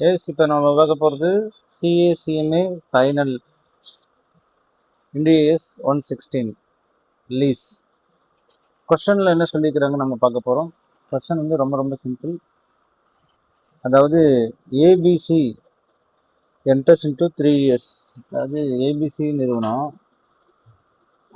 S, இப்போ நம்ம பார்க்க போகிறது சிஏசிஎம்ஏ ஃபைனல் இண்டிஏஎஸ் 116 லீஸ். கொஸ்டனில் என்ன சொல்லியிருக்கிறாங்க நம்ம பார்க்க போகிறோம். கொஸ்டன் வந்து ரொம்ப ரொம்ப சிம்பிள். அதாவது ஏபிசி என்டர்ஸ் இன்ட்டு 3 years. அதாவது ஏபிசி நிறுவனம்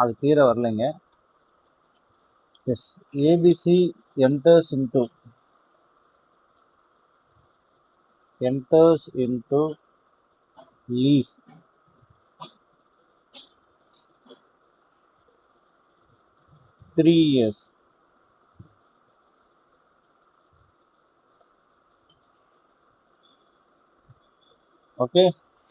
அது கீழே வரலைங்க. Yes, ABC enters into lease three years. Okay,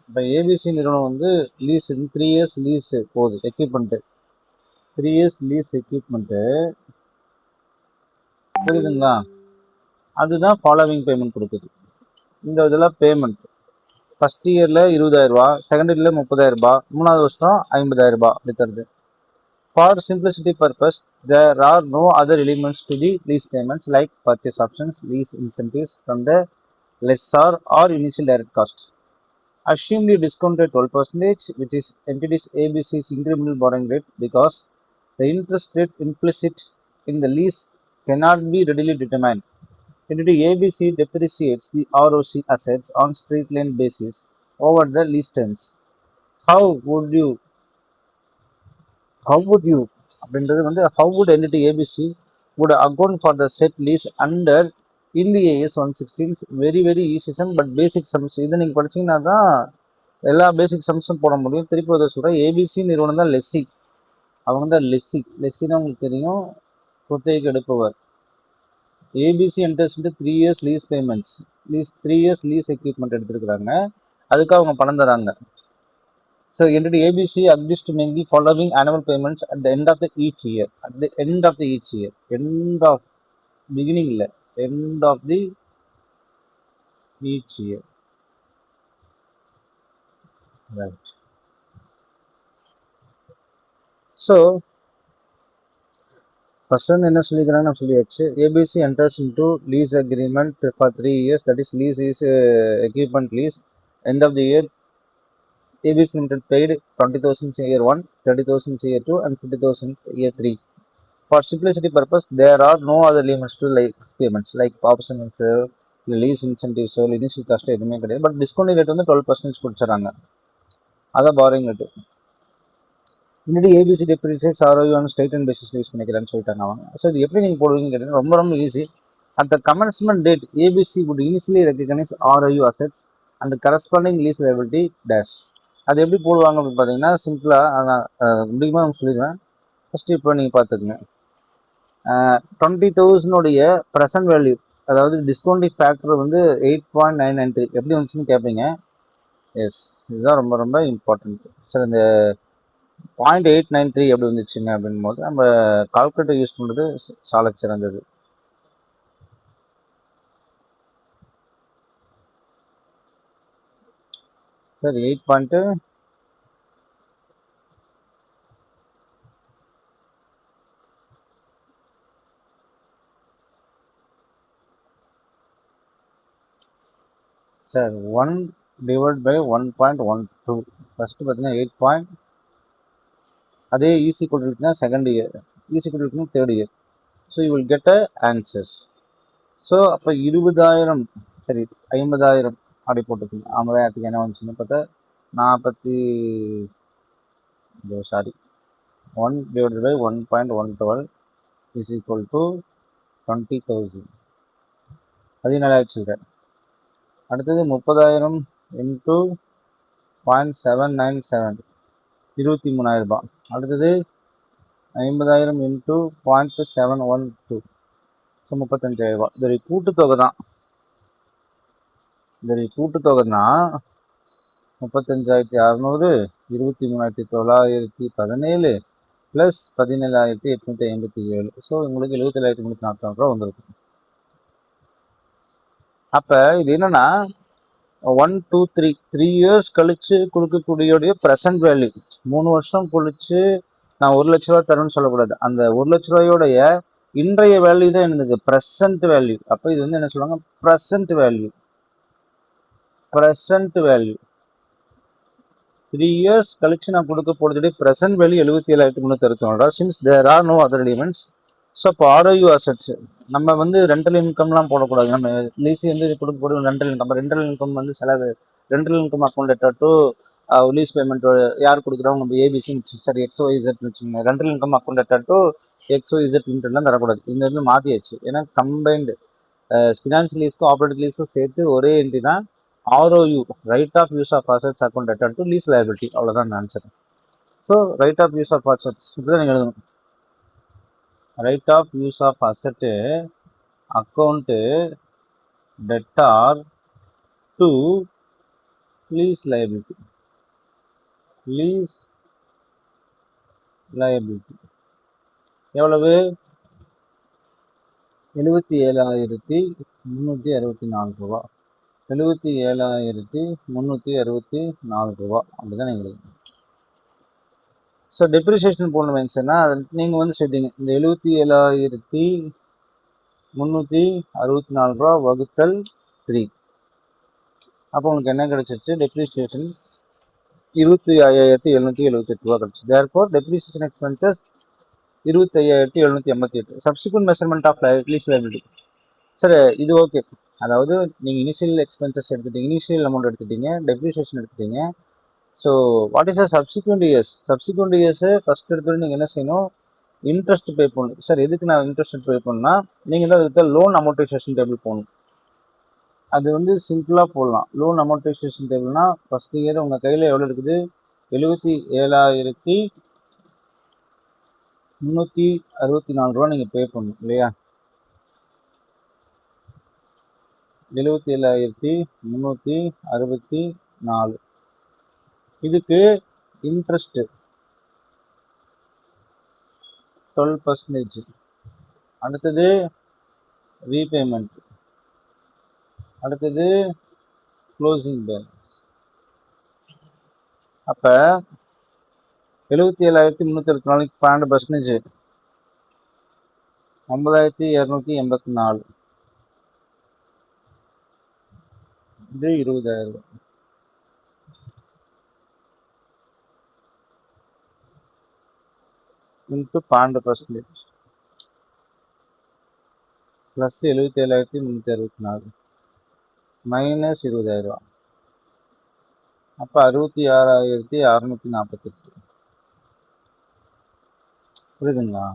இப்போ ஏபிசி நிறுவனம் வந்து லீஸ் 3 years லீஸ் போகுது. எக்யூப்மெண்ட்டு 3 years லீஸ் எக்யூப்மெண்ட்டு புரியுதுங்களா? அதுதான் ஃபாலோவிங் பேமெண்ட் கொடுக்குது. இந்த இதில் பேமெண்ட் ஃபர்ஸ்ட் இயரில் 20,000 ரூபா, செகண்ட் இயரில் 30,000 ரூபா, மூணாவது வருஷம் 50,000 ரூபா அப்படி தருது. For simplicity purpose there are no other elements to the lease payments like purchase options, lease incentives from the lessor or initial direct cost. Assume the discount rate 12%, which is entities ABC's incremental borrowing rate, because the interest rate implicit in the lease cannot be readily determined. Entity ABC depreciates the ROC assets on straight line basis over the lease terms. How would you அப்படின்றது வந்து how would entity ABC would account for the set lease under IndAS 116? Very easy sum, but basic sums இதை நீங்கள் படிச்சீங்கன்னா தான் எல்லா பேசிக் சம்ஸும் போட முடியும். திருப்பி அதை சொல்கிறேன், ஏபிசி நிறுவனம் தான் லெஸ்ஸி, அவங்க தான் லெஸ்ஸினா உங்களுக்கு தெரியும், குத்தகைக்கு எடுப்பவர். ABC enters into 3 years lease payments, 3 years lease equipment எடுத்துருக்குறாங்க, அதுக்கு அவங்க பணம் தராங்க. So entity ABC agrees to make the following annual payments at the end of the each year. At the end of the each year. End of beginning இல்ல, end of the each year. Right. So person என்ன சொல்லிக்கிறாங்க நான் சொல்லியாச்சு. ABC enters into lease agreement for 3 years. That is lease is equipment lease. End of the year ABC Limited paid 20,000 year 1, 30,000 year 2 and 50,000 year 3. For simplicity purpose, there are no other limits to like payments like options, lease incentives, initial cost எதுவுமே கிடையாது. But discount rate வந்து 12% கொடுத்துறாங்க, அதான் borrowing rate. முன்னாடி ABC depreciates ROU on straight line basis use பண்ணிக்கிறேன்னு சொல்லிட்டாங்க அவங்க. So இது எப்படி நீங்கள் போடுவீங்கன்னு கேட்டீங்கன்னா ரொம்ப easy. At the commencement date ABC would initially recognize ROU assets and corresponding lease liability dash. அது எப்படி போடுவாங்க அப்படின்னு பார்த்தீங்கன்னா சிம்பிளாக அதான் முடியுமா சொல்லிடுவேன். ஃபஸ்ட்டு இப்போ நீங்கள் பார்த்துக்குங்க, 20,000 ப்ரெசன்ட் வேல்யூ, அதாவது டிஸ்கவுண்டிங் ஃபேக்டர் வந்து 8.993 எப்படி வந்துச்சுன்னு கேட்பீங்க. எஸ், இதுதான் ரொம்ப இம்பார்ட்டன்ட் சார். இந்த 0.893 எப்படி வந்துச்சுங்க அப்படின் போது நம்ம கால்குலேட்டர் யூஸ் பண்ணுறது சால சிறந்தது. Sir 8. Sir 1 divided by 1.12 first பார்த்தீங்கன்னா 8. அதே ஈஸி கொடுத்துருக்குன்னா செகண்ட் இயர், ஈஸி கொடுத்துருக்குன்னா third year. So you will get a answers. So அப்போ 20,000 சரி 50,000 அப்படி போட்டுக்கோங்க. 50,000க்கு என்ன வந்துச்சுன்னு பார்த்தா 1 divided by 1.112 is equal to 20,000. அது நல்லா வச்சுக்கிறேன். அடுத்தது 30,000 இன்ட்டு 0.797 23,000 ரூபாய். அடுத்தது 50,000 இன்ட்டு 0.712 ஸோ 35,000 ரூபாய். இதோடைய கூட்டுத்தொகை தான் 35,600 23,917 ப்ளஸ் 17,857. ஸோ உங்களுக்கு 77,344 ரூபா வந்துருக்கு. அப்போ இது என்னன்னா 1, 2, 3 years கழிச்சு கொடுக்கக்கூடிய ப்ரெசன்ட் வேல்யூ. 3 வருஷம் கழிச்சு நான் 1 லட்ச ரூபா தரேன்னு சொல்லக்கூடாது. அந்த 1 லட்ச ரூபாயோடைய இன்றைய வேல்யூ தான் என்னது ப்ரெசன்ட் வேல்யூ. அப்போ இது வந்து என்ன சொல்லுவாங்க present value. Present value 3 years கழிச்சு நான் கொடுக்க போகிறது present value 77,364. Since there are no other elements. So இப்போ ஆர்ஓயூ அசட்ஸ் நம்ம வந்து ரெண்டல் இன்கம்லாம் போடக்கூடாது. நம்ம லீஸ் வந்து கொடுக்க போகிறது ரெண்டல் இன்கம் வந்து செலவு. Rental income account to lease payment யார் கொடுக்குறோம் நம்ம ஏபிசி சரி XYZ வச்சுக்கோங்க. Rental income account to XYZ லிமிட்டெல்லாம் தரக்கூடாது. இந்த வந்து மாற்றியாச்சு. ஏன்னா கம்பைன்டு ஃபினான்ஸ் லீஸ்க்கும் ஆப்ரேட்டிவ் லீஸும் சேர்த்து ஒரே என்ட்ரி தான் ROU, right of use of assets account to lease liability. அவ்வளோதான் answer. So right of use of assets இப்படி நீங்கள் எழுதணும். Right of use of asset account debtor to lease liability. Lease liability எவ்வளவு? 77,364 ரூபா. 77,364 ரூபா அப்படிதான் நீங்கள். ஸோ டெப்ரிசியேஷன் போடணும் மென்ஷன்னா நீங்கள் வந்து சொல்லிட்டீங்க இந்த 77,364 ரூபா வகுத்தல் 3. அப்போ உங்களுக்கு என்ன கிடைச்சிருச்சு? டெப்ரிசியேஷன் 25,778 ரூபா கிடைச்சி. Therefore depreciation expenses 25,788. Subsequent measurement of lease liability. Sir இது ஓகே. அதாவது நீங்கள் இனிஷியல் எக்ஸ்பென்சஸ் எடுத்துட்டீங்க, இனிஷியல் அமௌண்ட் எடுத்துட்டீங்க, டெப்ரிசியேஷன் எடுத்துட்டீங்க. So what is a subsequent years? Subsequent years first எடுத்து நீங்கள் என்ன செய்யணும்? இன்ட்ரெஸ்ட் பே பண்ணணும். சார் எதுக்கு நான் இன்ட்ரெஸ்ட் பே பண்ணால் நீங்கள் தான் அதுக்கு லோன் அமௌண்டைசேஷன் டேபிள் போகணும். அது வந்து சிம்பிளாக போடலாம். லோன் அமௌண்டைசேஷன் டேபிள்னா ஃபஸ்ட் இயர் உங்கள் கையில் எவ்வளோ இருக்குது? 77,364 ரூபா நீங்கள் பே பண்ணணும் இல்லையா? 77,364. இதுக்கு இன்ட்ரெஸ்ட் 12%. அடுத்தது ரீபேமெண்ட், அடுத்தது க்ளோசிங் பேலன்ஸ். அப்போ 77,364 12%, 9,284. இது 20,000 இன்ட்டு 12% ப்ளஸ் 77,364 மைனஸ் 20,000. அப்போ 66,648. புரியுதுங்களா?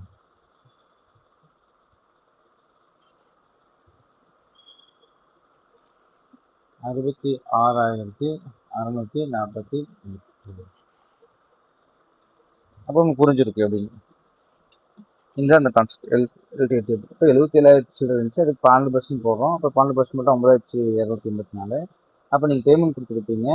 அறுபத்தி 66,648. அப்போ உங்களுக்கு புரிஞ்சிருக்கு அப்படின்னு. இங்கே அந்த கான்செப்ட் எல்டிடி. இப்போ 77,000 இருந்துச்சு, அதுக்கு 12% போடுறோம். அப்போ 12% மட்டும் 9,284. அப்போ நீங்கள் பேமெண்ட் கொடுத்துருப்பீங்க.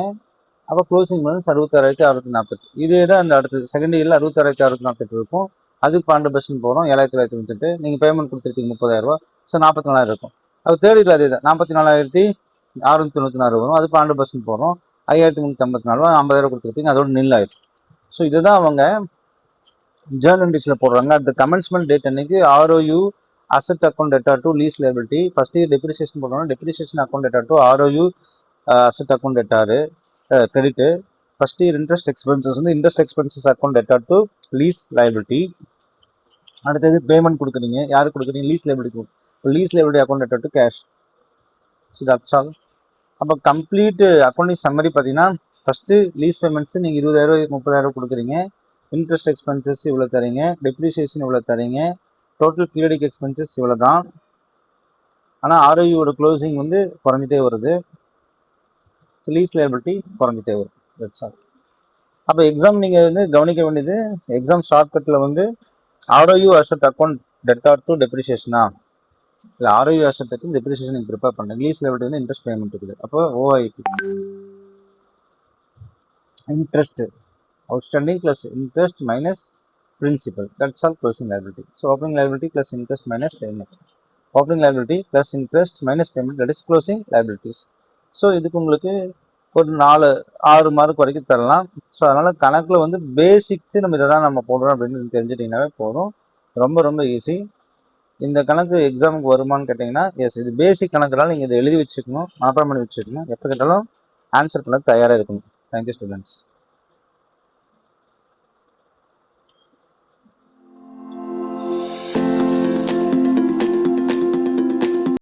அப்போ க்ளோசிங் பேலன்ஸ் 66,648. இதே தான் அந்த அடுத்தது செகண்ட் இயரில் 66,648 இருக்கும். அதுக்கு 12% போகிறோம், 7,998. நீங்கள் பேமெண்ட் கொடுத்துருப்பீங்க 30,000 ரூபா. ஸோ 44,000 இருக்கும். அது தேர்ட் இயரில் அதே தான் 44,694 வரும். அது 12% போகிறோம், 5,354 ரூபா. 50,000 கொடுத்துருப்பீங்க, அதோட நில் ஆயிடும். ஸோ இதுதான் அவங்க ஜேர்னல் என்ட்ரிஸில் போடுறாங்க. அந்த கமென்ஸ்மெண்ட் டேட் அன்னைக்கு ROU asset account debtor to lease liability. First year depreciation போடுறோம், depreciation account debtor to ROU asset account debtor credit. First year interest expenses வந்து interest expenses account debtor to lease liability. அடுத்தது payment கொடுக்குறீங்க, யாருக்கு கொடுக்குறீங்க? Lease liability. Lease liability account debtor to cash. So that's all. அப்போ complete accounting summary பார்த்தீங்கன்னா first lease payments நீங்கள் 20,000 30,000 கொடுக்குறீங்க, interest expenses இவ்வளோ தரீங்க, டெப்ரிசியேஷன் இவ்வளோ தரீங்க, டோட்டல் பீரியடிக் எக்ஸ்பென்சஸ் இவ்வளோ தான். ஆனால் ROUவோட க்ளோசிங் வந்து குறைஞ்சிட்டே வருது, லீஸ் லைபிலிட்டி குறைஞ்சிட்டே வருது. That's all. அப்போ எக்ஸாம் நீங்கள் வந்து கவனிக்க வேண்டியது, எக்ஸாம் ஷார்ட்கட்டில் வந்து ROU asset account debtor to டெப்ரிசியேஷனா இல்லை ROU அசட்டுக்கு டெப்ரிசியேஷன் நீங்கள் ப்ரிப்பேர் பண்ணுங்க. லீஸ் லைபிலிட்டி வந்து இன்ட்ரெஸ்ட் பேமெண்ட் இருக்குது. அப்போ OIP interest outstanding plus interest minus principal, that's all closing liability. So opening liability plus interest minus payment, opening liability plus interest minus payment, that is closing liabilities. So இதுக்கு உங்களுக்கு ஒரு 4-6 mark வரைக்கும் தரலாம். So அதனால் கணக்கில் வந்து basics நம்ம இதை தான் நம்ம போடுறோம் அப்படின்னு தெரிஞ்சுட்டிங்கனாவே போதும். ரொம்ப ரொம்ப ஈஸி. இந்த கணக்கு எக்ஸாமுக்கு வருமானு கேட்டிங்கன்னா எஸ், இது பேசிக் கணக்குனால நீங்கள் இதை எழுதி வச்சுக்கணும், மனப்பாடம் பண்ணி வச்சுக்கணும். எப்போ கேட்டாலும் ஆன்சர் பண்ண தயாராக இருக்கணும். Thank you students.